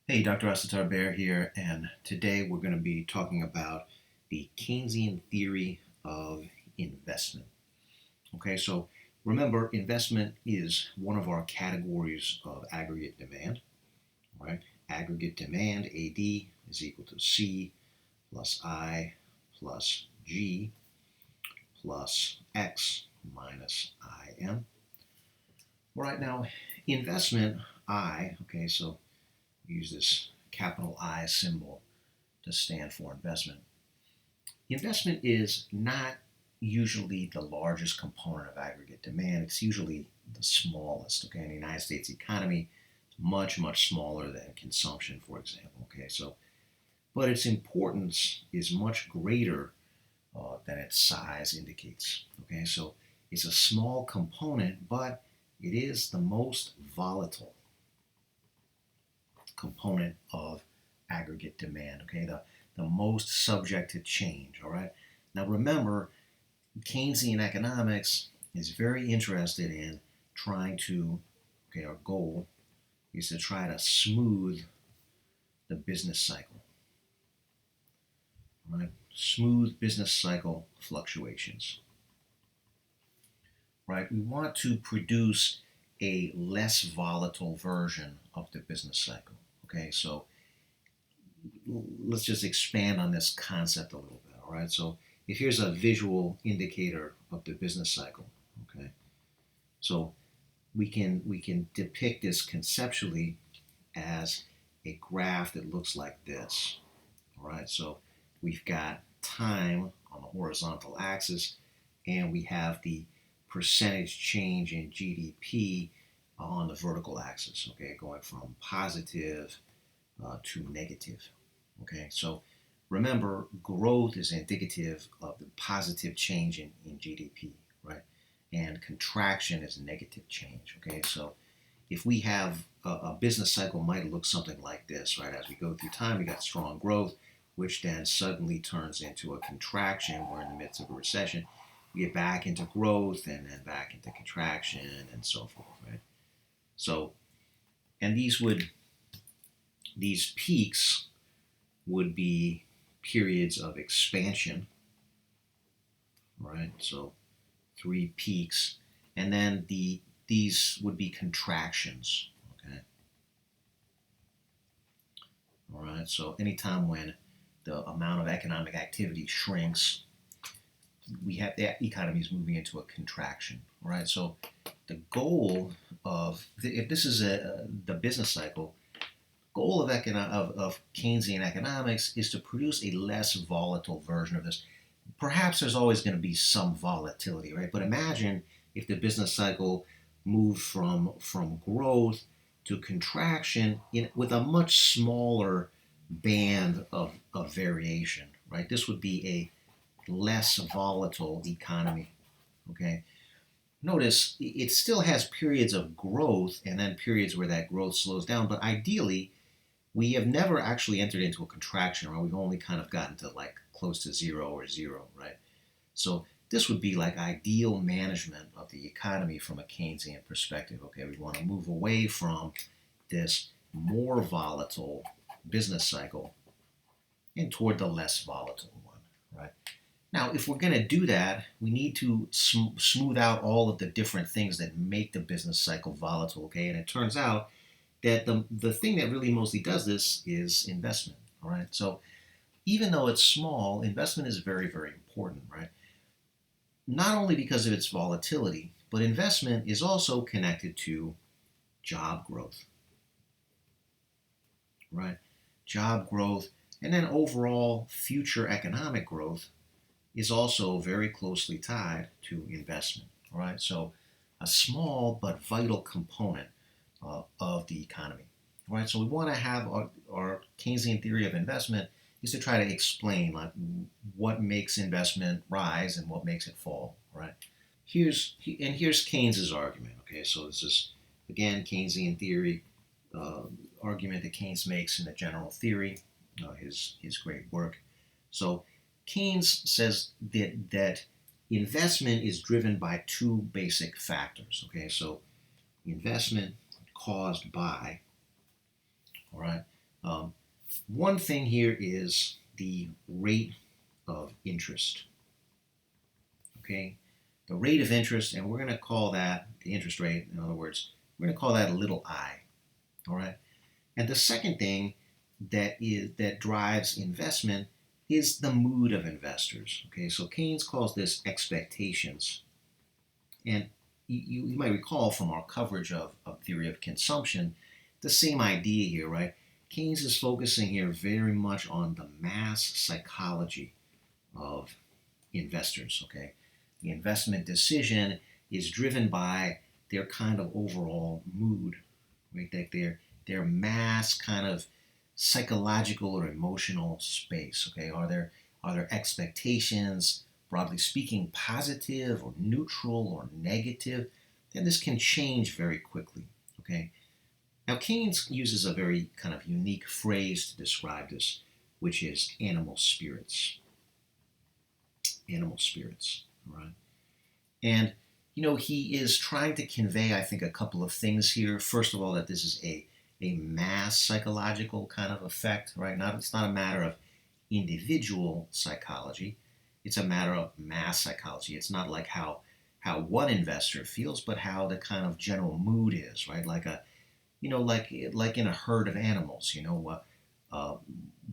Hey, Dr. Asatar Bear here, and today we're going to be talking about the Keynesian theory of investment. Okay, so remember, investment is one of our categories of aggregate demand, right? Aggregate demand, AD, is equal to C plus I plus G plus X minus IM. Right now, investment, okay, so use this capital I symbol to stand for investment. Investment is not usually the largest component of aggregate demand. It's usually the smallest. Okay, in the United States economy, it's much, much smaller than consumption, for example. Okay, so but its importance is much greater than its size indicates. Okay, so it's a small component, but it is the most volatile component of aggregate demand. Okay, the most subject to change. All right. Now remember, Keynesian economics is very interested in trying to, okay, our goal is to try to smooth the business cycle, right? Smooth business cycle fluctuations, right? We want to produce a less volatile version of the business cycle. Okay, so let's just expand on this concept a little bit. All right, so if here's a visual indicator of the business cycle, okay, so we can depict this conceptually as a graph that looks like this. All right, so we've got time on the horizontal axis, and we have the percentage change in GDP on the vertical axis. Okay, going from positive to negative. Okay, so remember, growth is indicative of the positive change in GDP, right? And contraction is negative change. Okay, so if we have a business cycle might look something like this, right? As we go through time, we got strong growth, which then suddenly turns into a contraction. We're in the midst of a recession. We get back into growth and then back into contraction and so forth, right? So, and these peaks would be periods of expansion, right? So three peaks, and then these would be contractions. Okay, all right. So anytime when the amount of economic activity shrinks, we have the economy is moving into a contraction. All right. So the goal of if this is the business cycle, goal of Keynesian economics is to produce a less volatile version of this. Perhaps there's always going to be some volatility, right? But imagine if the business cycle moved from growth to contraction with a much smaller band of variation, right? This would be a less volatile economy. Okay. Notice it still has periods of growth and then periods where that growth slows down, but ideally we have never actually entered into a contraction, or we've only kind of gotten to like close to zero or zero, right? So this would be like ideal management of the economy from a Keynesian perspective. Okay, we want to move away from this more volatile business cycle and toward the less volatile one, right? Now, if we're going to do that, we need to smooth out all of the different things that make the business cycle volatile, okay? And it turns out that the thing that really mostly does this is investment, all right? So even though it's small, investment is very, very important, right? Not only because of its volatility, but investment is also connected to job growth, right? Job growth, and then overall future economic growth is also very closely tied to investment, all right? So a small but vital component of the economy. All right, so we want to have our Keynesian theory of investment is to try to explain like what makes investment rise and what makes it fall. Right? Here's Keynes's argument. Okay, so this is again Keynesian theory argument that Keynes makes in the General Theory, his great work. So Keynes says that investment is driven by two basic factors. Okay, so investment caused by, all right, one thing here is the rate of interest. Okay, the rate of interest, and we're going to call that the interest rate. In other words, we're going to call that a little I. All right. And the second thing that drives investment is the mood of investors. Okay, so Keynes calls this expectations, and you might recall from our coverage of theory of consumption, the same idea here, right? Keynes is focusing here very much on the mass psychology of investors. Okay, the investment decision is driven by their kind of overall mood, right? That their mass kind of psychological or emotional space. Okay, are there expectations, broadly speaking, positive or neutral or negative? Then this can change very quickly. Okay, now Keynes uses a very kind of unique phrase to describe this, which is animal spirits. Animal spirits. All right, and he is trying to convey, I think, a couple of things here. First of all, that this is a mass psychological kind of effect, right? It's not a matter of individual psychology. It's a matter of mass psychology. It's not like how one investor feels, but how the kind of general mood is, right? Like like in a herd of animals.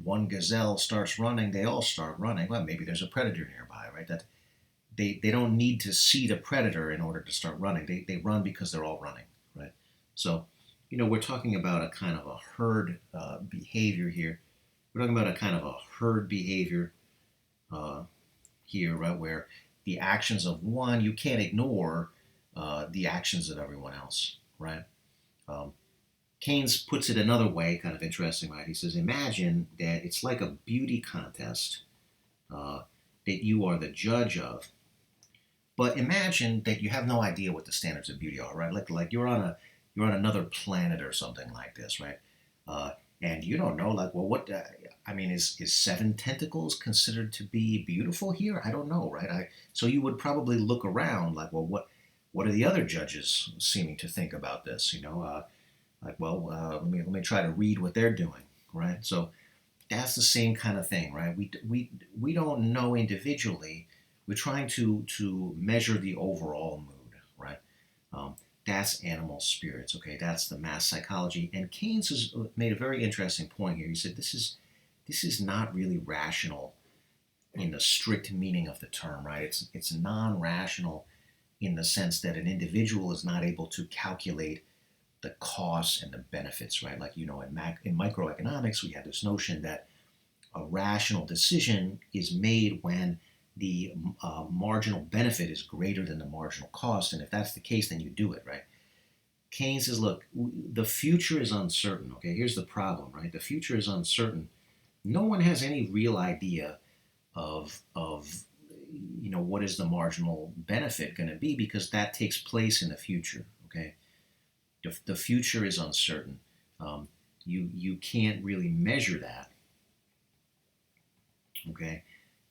One gazelle starts running, they all start running. Well, maybe there's a predator nearby, right? That they don't need to see the predator in order to start running. They run because they're all running, right? So, we're talking about a kind of a herd behavior here. We're talking about a kind of a herd behavior here, right, where the actions of one, you can't ignore the actions of everyone else, right? Um, Keynes puts it another way, kind of interesting, right? He says, imagine that it's like a beauty contest that you are the judge of, but imagine that you have no idea what the standards of beauty are, right? Like you're on another planet or something like this, right? And you don't know, like, well, what? Is 7 tentacles considered to be beautiful here? I don't know, right? So you would probably look around, like, well, what are the other judges seeming to think about this? Let me try to read what they're doing, right? So that's the same kind of thing, right? We don't know individually. We're trying to measure the overall mood, right? That's animal spirits, okay? That's the mass psychology. And Keynes has made a very interesting point here. He said this is not really rational in the strict meaning of the term, right? It's non-rational in the sense that an individual is not able to calculate the costs and the benefits, right? Like, in microeconomics, we have this notion that a rational decision is made when the marginal benefit is greater than the marginal cost. And if that's the case, then you do it, right? Keynes says, look, the future is uncertain. Okay, here's the problem, right? The future is uncertain. No one has any real idea of what is the marginal benefit going to be, because that takes place in the future. Okay, the future is uncertain. You can't really measure that. Okay,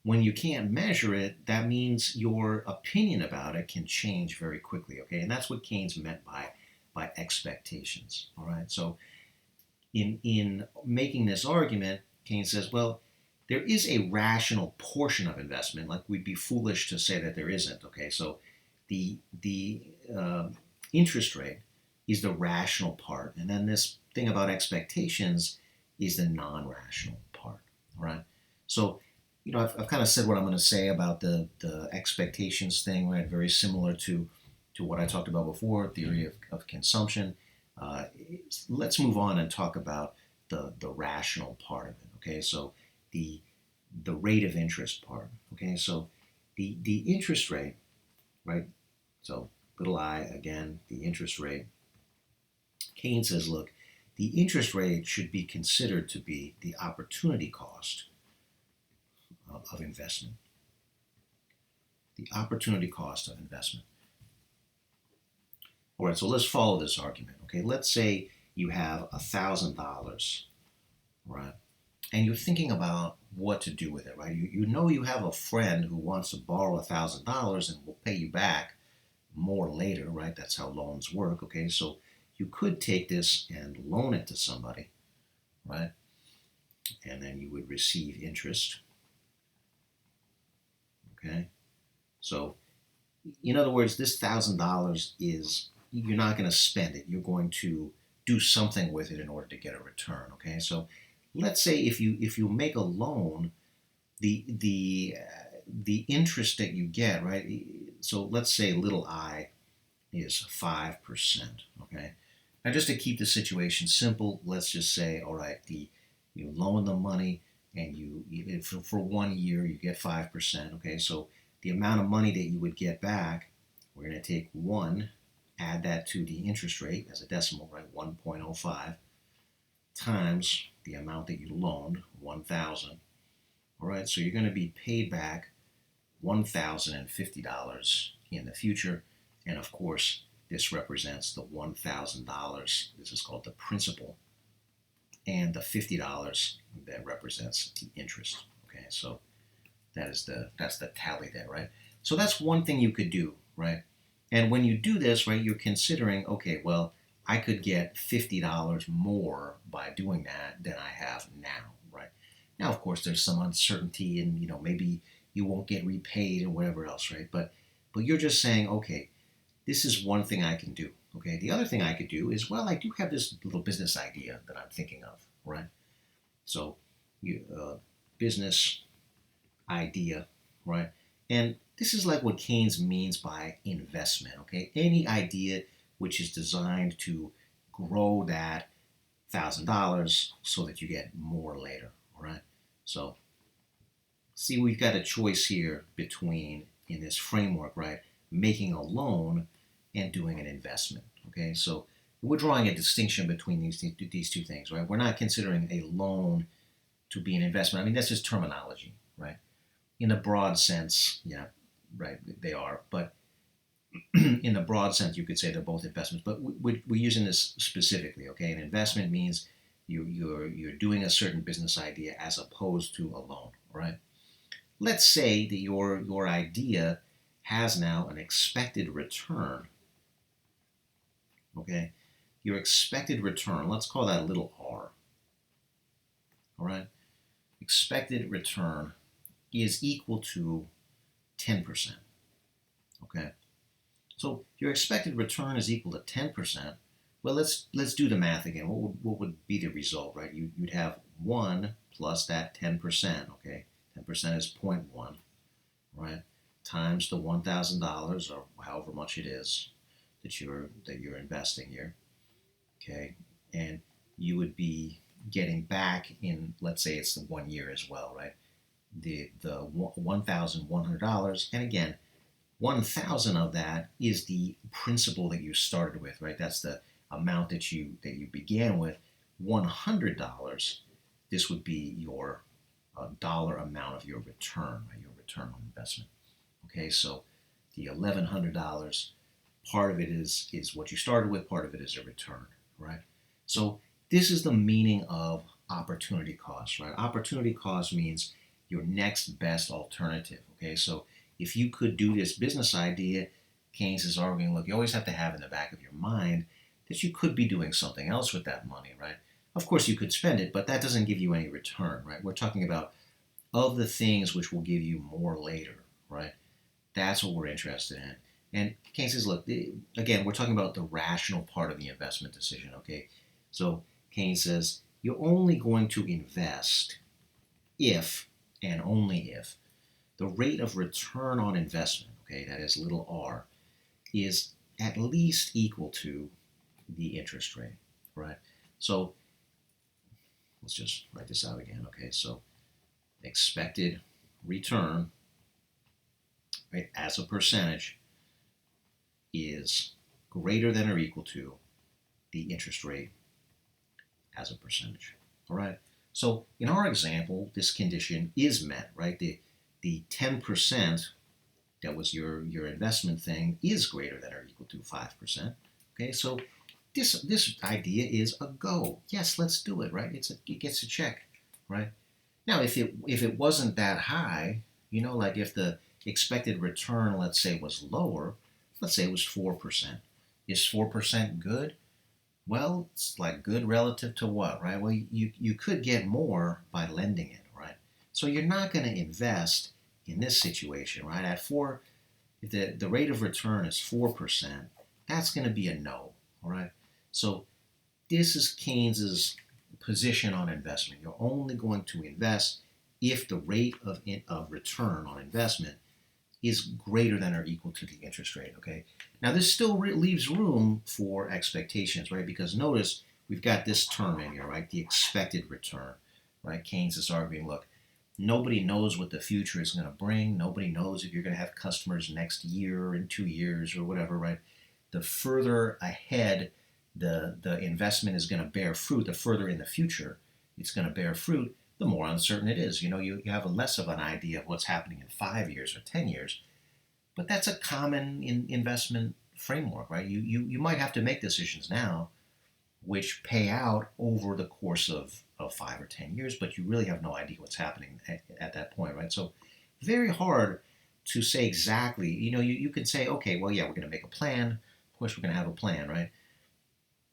when you can't measure it, that means your opinion about it can change very quickly. Okay, and that's what Keynes meant by expectations. All right, so in making this argument, Keynes says, well, there is a rational portion of investment. Like, we'd be foolish to say that there isn't. Okay, so the interest rate is the rational part, and then this thing about expectations is the non-rational part. All right, so I've kind of said what I'm going to say about the expectations thing, right? Very similar to what I talked about before, theory of consumption. Let's move on and talk about the rational part of it. Okay, so the rate of interest part. Okay, so the interest rate, right? So little I again, the interest rate. Keynes says, look, the interest rate should be considered to be the opportunity cost of investment. The opportunity cost of investment. All right, so let's follow this argument. Okay, let's say you have $1,000, right? And you're thinking about what to do with it, right? You know you have a friend who wants to borrow $1,000 and will pay you back more later, right? That's how loans work. Okay, so you could take this and loan it to somebody, right? and then you would receive interest. Okay, so in other words, this $1,000 is, you're not going to spend it. You're going to do something with it in order to get a return. Okay, so let's say if you make a loan, the interest that you get, right? So let's say little I is 5%. Okay, now just to keep the situation simple, let's just say, all right, you loan the money and for 1 year you get 5%. Okay, so the amount of money that you would get back, we're going to take 1, add that to the interest rate as a decimal, right? 1.05 times the amount that you loaned, 1,000. All right, so you're going to be paid back $1,050 in the future. And of course, this represents the $1,000. This is called the principal. And the $50 that represents the interest. Okay, so that's the tally there, right? So that's one thing you could do, right? And when you do this, right, you're considering, okay, well, I could get $50 more by doing that than I have now, right? Now, of course, there's some uncertainty, and maybe you won't get repaid or whatever else, right? But you're just saying, okay, this is one thing I can do. Okay, the other thing I could do is, well, I do have this little business idea that I'm thinking of, right? So, business idea, right? And this is like what Keynes means by investment, okay? Any idea which is designed to grow that $1,000 so that you get more later, all right? So, see, we've got a choice here between, in this framework, right, making a loan and doing an investment, okay? So, we're drawing a distinction between these two things, right? We're not considering a loan to be an investment. I mean, that's just terminology, right? In a broad sense, yeah, right, they are. But in the broad sense, you could say they're both investments. But we're using this specifically, okay? An investment means you're doing a certain business idea as opposed to a loan, right? Let's say that your idea has now an expected return, okay? Your expected return, let's call that a little r, all right? Expected return is equal to 10%, okay? So your expected return is equal to 10%. Well, let's do the math again. What would be the result, right? You'd have 1 plus that 10%, okay? 10% is 0.1, right? Times the $1,000 or however much it is that you're investing here, okay? And you would be getting back in, let's say it's the 1 year as well, right? The $1,100, and again, 1,000 of that is the principal that you started with, right? That's the amount that you began with. $100, this would be your dollar amount of your return, right? Your return on investment. Okay, so the $1,100, part of it is what you started with, part of it is a return, right? So this is the meaning of opportunity cost, right? Opportunity cost means your next best alternative, okay? So if you could do this business idea, Keynes is arguing, look, you always have to have in the back of your mind that you could be doing something else with that money, right? Of course, you could spend it, but that doesn't give you any return, right? We're talking about of the things which will give you more later, right? That's what we're interested in. And Keynes says, look, again, we're talking about the rational part of the investment decision, okay? So Keynes says, you're only going to invest if, and only if, the rate of return on investment, okay, that is little r, is at least equal to the interest rate, right? So let's just write this out again, okay? So expected return, right, as a percentage is greater than or equal to the interest rate as a percentage, all right? So in our example, this condition is met, right? The 10% that was your investment thing is greater than or equal to 5%. Okay, so this idea is a go. Yes, let's do it, right? It gets a check, right? Now, if it wasn't that high, like if the expected return, let's say, was lower, let's say it was 4%. Is 4% good? Well, it's like good relative to what, right? Well, you could get more by lending it, right? So you're not going to invest in this situation, right? At four, if the rate of return is 4%, that's going to be a no, all right? So this is Keynes's position on investment. You're only going to invest if the rate of return on investment is greater than or equal to the interest rate. Okay. Now this still leaves room for expectations, right? Because notice we've got this term in here, right? The expected return, right? Keynes is arguing, look, nobody knows what the future is going to bring. Nobody knows if you're going to have customers next year or in 2 years or whatever, right? The further ahead the investment is going to bear fruit, the further in the future it's going to bear fruit, the more uncertain it is. You have a less of an idea of what's happening in 5 years or 10 years. But that's a common investment framework, right? You might have to make decisions now which pay out over the course of 5 or 10 years, but you really have no idea what's happening at that point, right? So very hard to say exactly. You can say, okay, well, yeah, we're going to make a plan. Of course, we're going to have a plan, right?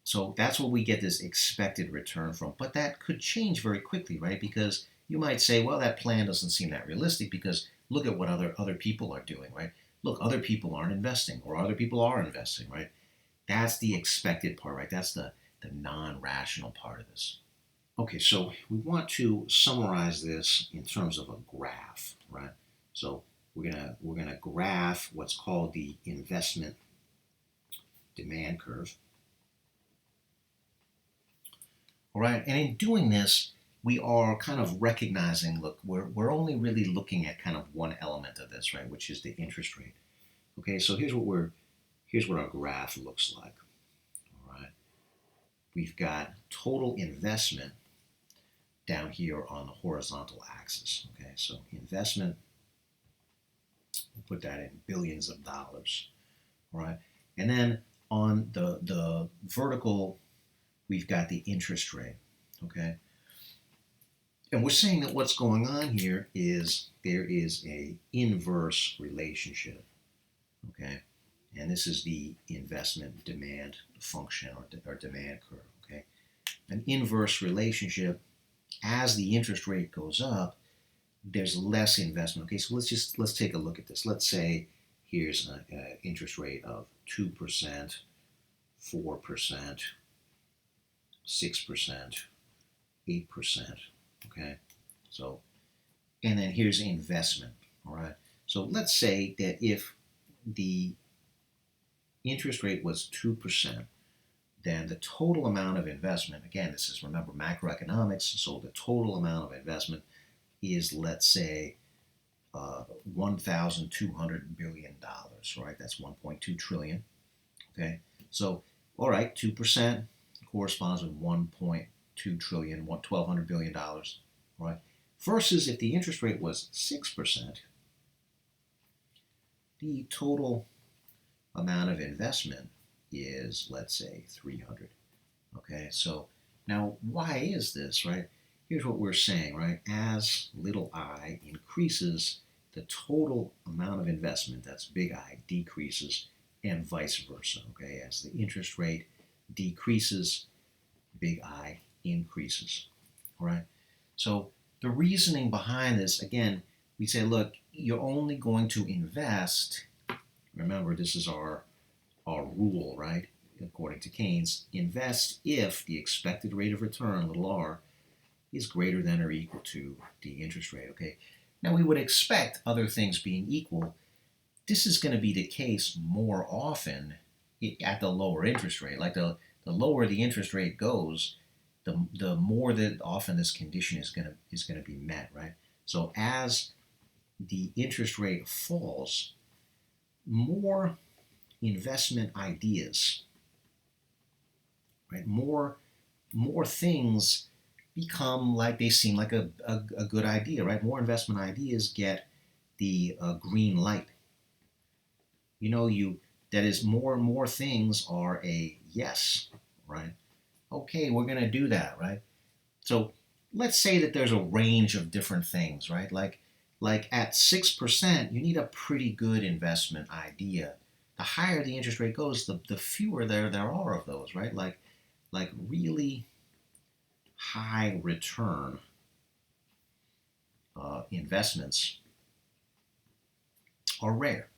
So that's where we get this expected return from. But that could change very quickly, right? Because you might say, well, that plan doesn't seem that realistic because look at what other people are doing, right? Look, other people aren't investing or other people are investing, right? That's the expected part, right? That's the non-rational part of this. Okay, so we want to summarize this in terms of a graph, right? So we're gonna graph what's called the investment demand curve. All right, and in doing this, we are kind of recognizing, look, we're only really looking at kind of one element of this, right, which is the interest rate. Okay, so here's what our graph looks like. All right, we've got total investment down here on the horizontal axis. Okay, so investment, we'll put that in billions of dollars. All right, and then on the vertical, we've got the interest rate. Okay, and we're saying that what's going on here is there is a inverse relationship, okay? And this is the investment demand function or demand curve, okay? An inverse relationship, as the interest rate goes up, there's less investment. Okay, so let's take a look at this. Let's say here's an interest rate of 2%, 4%, 6%, 8%, okay? So, and then here's investment, all right? So let's say that if the interest rate was 2%, then the total amount of investment, again, this is, remember, macroeconomics, so the total amount of investment is, let's say, $1,200 billion, right? That's 1.2 trillion, okay? So, all right, 2% corresponds with 1.2 trillion, $1,200 billion, right? Versus if the interest rate was 6%, the total amount of investment is, let's say, 300. Okay, so now why is this, right? Here's what we're saying, right? As little I increases, the total amount of investment, that's big I, decreases, and vice versa. Okay, as the interest rate decreases, big I increases. All right, so the reasoning behind this, again, we say, look, you're only going to invest. Remember, this is our rule, right? According to Keynes, invest if the expected rate of return, little r, is greater than or equal to the interest rate. Okay. Now we would expect, other things being equal, this is going to be the case more often at the lower interest rate. Like the lower the interest rate goes, the more that often this condition is going to be met, right? So as the interest rate falls, more investment ideas, right? More things become like they seem like a good idea, right? More investment ideas get the green light. That is, more and more things are a yes, right? Okay, we're going to do that, right? So let's say that there's a range of different things, right? Like at 6%, you need a pretty good investment idea. The higher the interest rate goes, the fewer there are of those, right? Like like really high return investments are rare.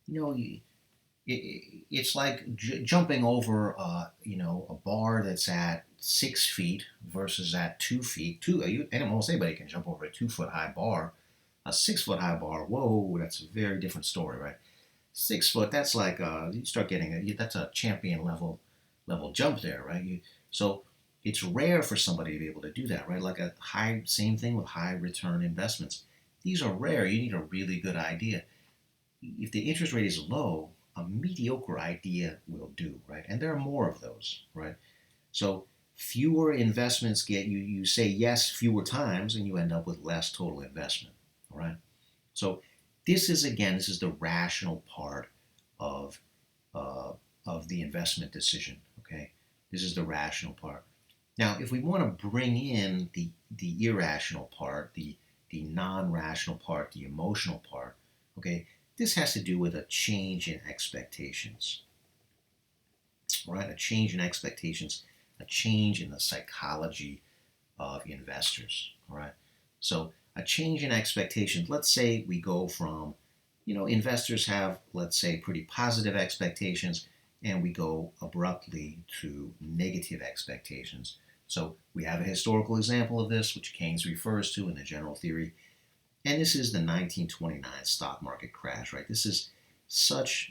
You know, it's like jumping over, a bar that's at 6 feet versus at 2 feet. And almost anybody can jump over a 2 foot high bar. A 6 foot high bar, whoa, that's a very different story, right? 6 foot, that's like you start getting that's a champion level jump there, right? So it's rare for somebody to be able to do that, right? Like same thing with high return investments. These are rare. You need a really good idea. If the interest rate is low, a mediocre idea will do, right? And there are more of those, right? So fewer investments you say yes fewer times, and you end up with less total investment, all right? So this is the rational part of uh, of the investment decision, okay? This is the rational part. Now, if we want to bring in the irrational part, the non-rational part, the emotional part, okay, this has to do with a change in expectations, right? A change in expectations, a change in the psychology of investors, all right? So a change in expectations. Let's say we go from, investors have, let's say, pretty positive expectations, and we go abruptly to negative expectations. So we have a historical example of this, which Keynes refers to in the general theory. And this is the 1929 stock market crash, right? This is such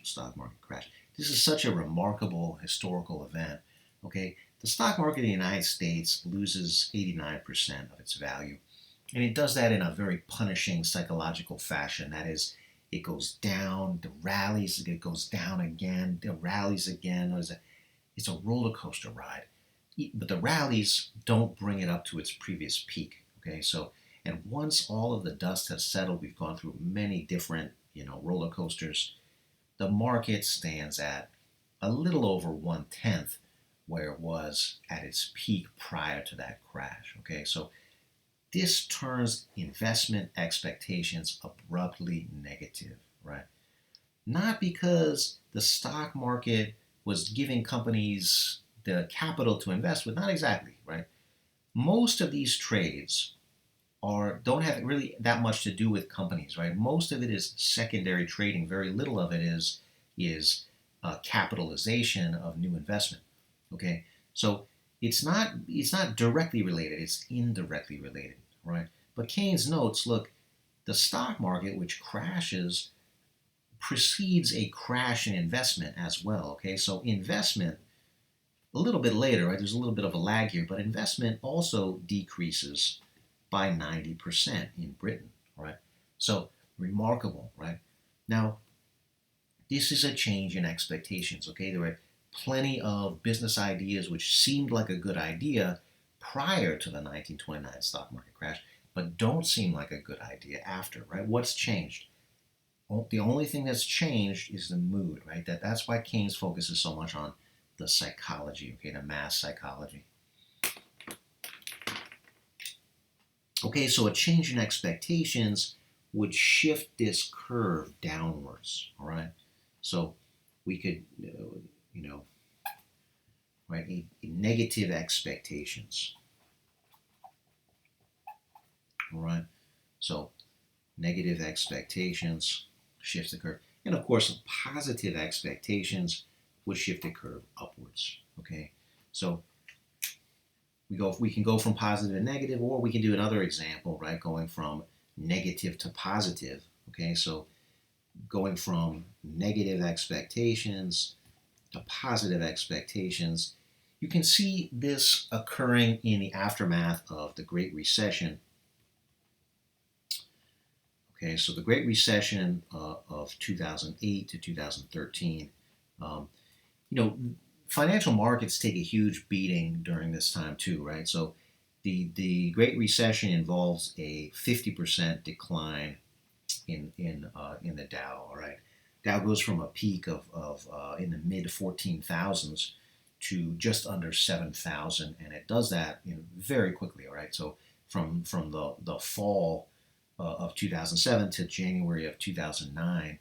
a remarkable historical event. Okay, the stock market in the United States loses 89% of its value, and it does that in a very punishing psychological fashion. That is, it goes down, the rallies, it goes down again, the rallies again. It's a roller coaster ride, but the rallies don't bring it up to its previous peak. Okay, so and once all of the dust has settled, we've gone through many different roller coasters. The market stands at a little over 1/10 where it was at its peak prior to that crash. Okay, so this turns investment expectations abruptly negative, right? Not because the stock market was giving companies the capital to invest with, not exactly, right? Most of these trades don't have really that much to do with companies, right? Most of it is secondary trading. Very little of it is capitalization of new investment. Okay, so it's not directly related. It's indirectly related, right? But Keynes notes, look, the stock market, which crashes, precedes a crash in investment as well. Okay, so investment a little bit later, right? There's a little bit of a lag here, but investment also decreases by 90% in Britain, right? So remarkable, right? Now, this is a change in expectations, okay? There were plenty of business ideas which seemed like a good idea prior to the 1929 stock market crash, but don't seem like a good idea after, right? What's changed? The only thing that's changed is the mood, right? That's why Keynes focuses so much on the psychology, okay, the mass psychology. Okay, so a change in expectations would shift this curve downwards, all right? So we could, right, a negative expectations, all right? So negative expectations shifts the curve. And of course, positive expectations would shift the curve upwards, okay? So we can go from positive to negative, or we can do another example, right? Going from negative to positive. Okay, so going from negative expectations to positive expectations. You can see this occurring in the aftermath of the Great Recession. Okay, so the Great Recession of 2008 to 2013. Um, you know, Financial markets take a huge beating during this time too, right? So the Great Recession involves a 50% decline in the Dow. All right, Dow goes from a peak of in the mid 14,000s to just under 7,000, and it does that very quickly. All right, so from the fall of 2007 to January of 2009.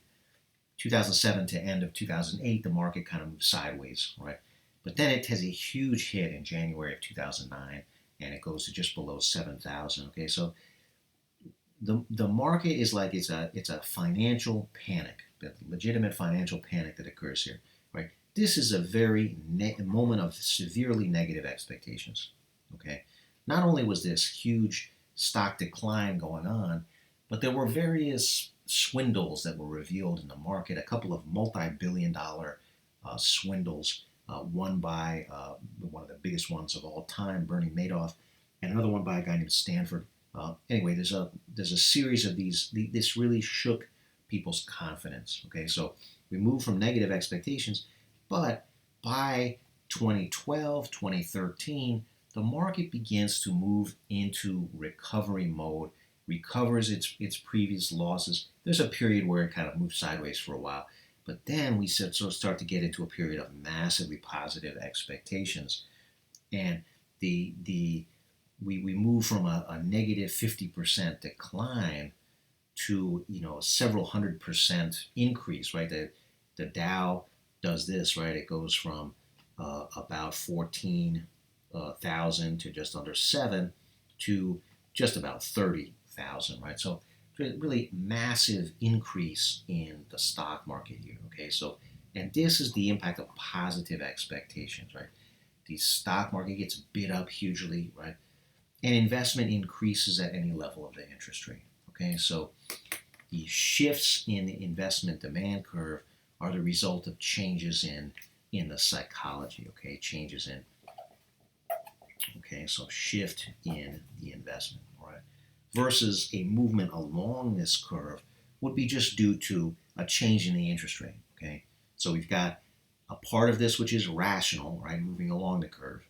2007 to end of 2008, the market kind of moved sideways, right? But then it has a huge hit in January of 2009, and it goes to just below 7,000. Okay, so the market is like it's a financial panic, the legitimate financial panic that occurs here, right? This is a very moment of severely negative expectations. Okay, not only was this huge stock decline going on, but there were various swindles that were revealed in the market. A couple of multi-billion-dollar swindles, one by one of the biggest ones of all time, Bernie Madoff, and another one by a guy named Stanford. Anyway, there's a series of these. This really shook people's confidence. Okay, so we moved from negative expectations, but by 2012, 2013, the market begins to move into recovery mode, recovers its previous losses. There's a period where it kind of moves sideways for a while, but then we start to get into a period of massively positive expectations, and the we move from a negative 50% decline to several 100% increase, right? The Dow does this, right? It goes from about 14,000 to just under 7 to just about 30,000, right? So really massive increase in the stock market here. Okay, so and this is the impact of positive expectations, right? The stock market gets bid up hugely, right? And investment increases at any level of the interest rate. Okay, so the shifts in the investment demand curve are the result of changes in the psychology. Okay, changes in so shift in the investment. All right, versus a movement along this curve would be just due to a change in the interest rate. Okay, so we've got a part of this which is rational, right, moving along the curve,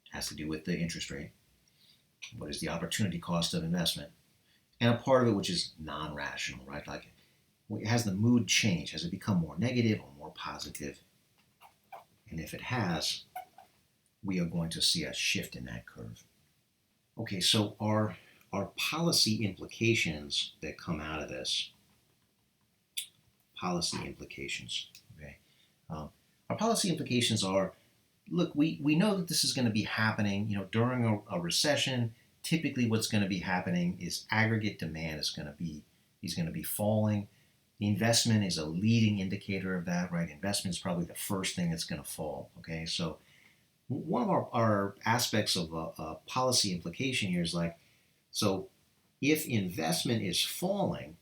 it has to do with the interest rate. What is the opportunity cost of investment? And a part of it which is non-rational, right? Like, has the mood changed? Has it become more negative or more positive? And if it has, we are going to see a shift in that curve. Okay, so our policy implications that come out of this, policy implications, okay? Our policy implications are, look, we know that this is going to be happening, during a recession. Typically what's going to be happening is aggregate demand is going to be falling. Investment is a leading indicator of that, right? Investment is probably the first thing that's going to fall. Okay, so one of our aspects of a policy implication here is like, so if investment is falling,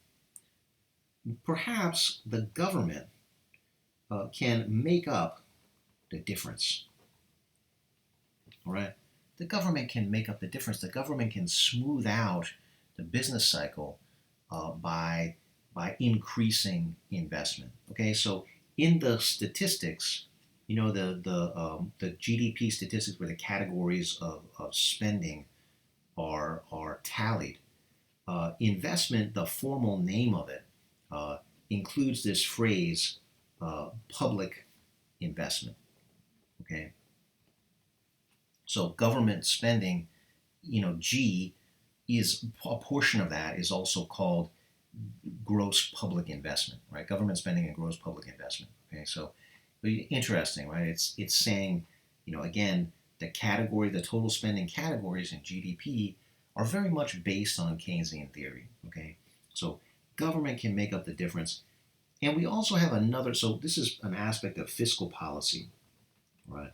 perhaps the government can make up the difference. All right, the government can make up the difference. The government can smooth out the business cycle by increasing investment. Okay, so in the statistics, the GDP statistics where the categories of spending are tallied. Investment, the formal name of it, includes this phrase, public investment. Okay, so government spending, G is a portion of that is also called gross public investment, right? Government spending and gross public investment. Okay, so interesting, right? It's saying, again, the total spending categories in GDP are very much based on Keynesian theory. Okay, so government can make up the difference, and we also have another. So this is an aspect of fiscal policy, right?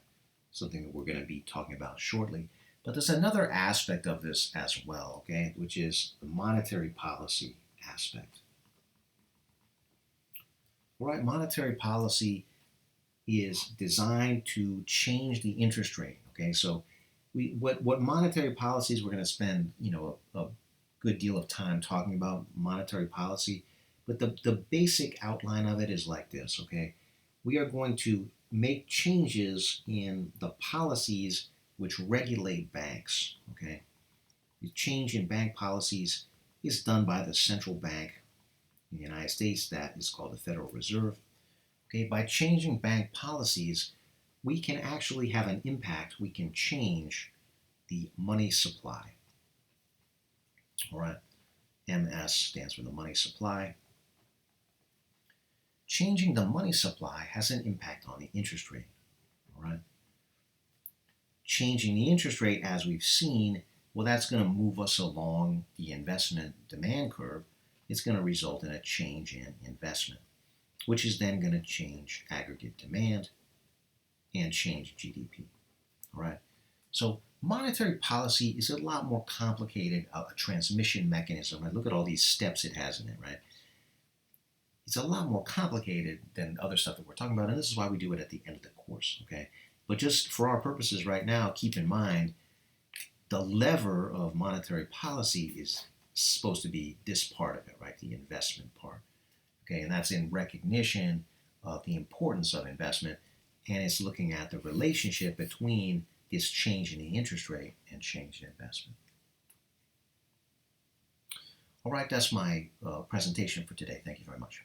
Something that we're going to be talking about shortly. But there's another aspect of this as well, okay, which is the monetary policy aspect. All right, monetary policy is designed to change the interest rate. Okay, so what monetary policies we're going to spend a good deal of time talking about monetary policy, but the basic outline of it is like this. Okay, we are going to make changes in the policies which regulate banks. Okay, the change in bank policies is done by the central bank in the United States. That is called the Federal Reserve. Okay, by changing bank policies, we can actually have an impact. We can change the money supply. All right, MS stands for the money supply. Changing the money supply has an impact on the interest rate. All right, changing the interest rate, as we've seen, well, that's going to move us along the investment demand curve. It's going to result in a change in investment, which is then going to change aggregate demand and change GDP. All right. So monetary policy is a lot more complicated, a transmission mechanism. Right? Look at all these steps it has in it, right? It's a lot more complicated than other stuff that we're talking about, and this is why we do it at the end of the course, okay? But just for our purposes right now, keep in mind the lever of monetary policy is supposed to be this part of it, right? The investment part, okay? And that's in recognition of the importance of investment, and it's looking at the relationship between this change in the interest rate and change in investment. All right, that's my presentation for today. Thank you very much.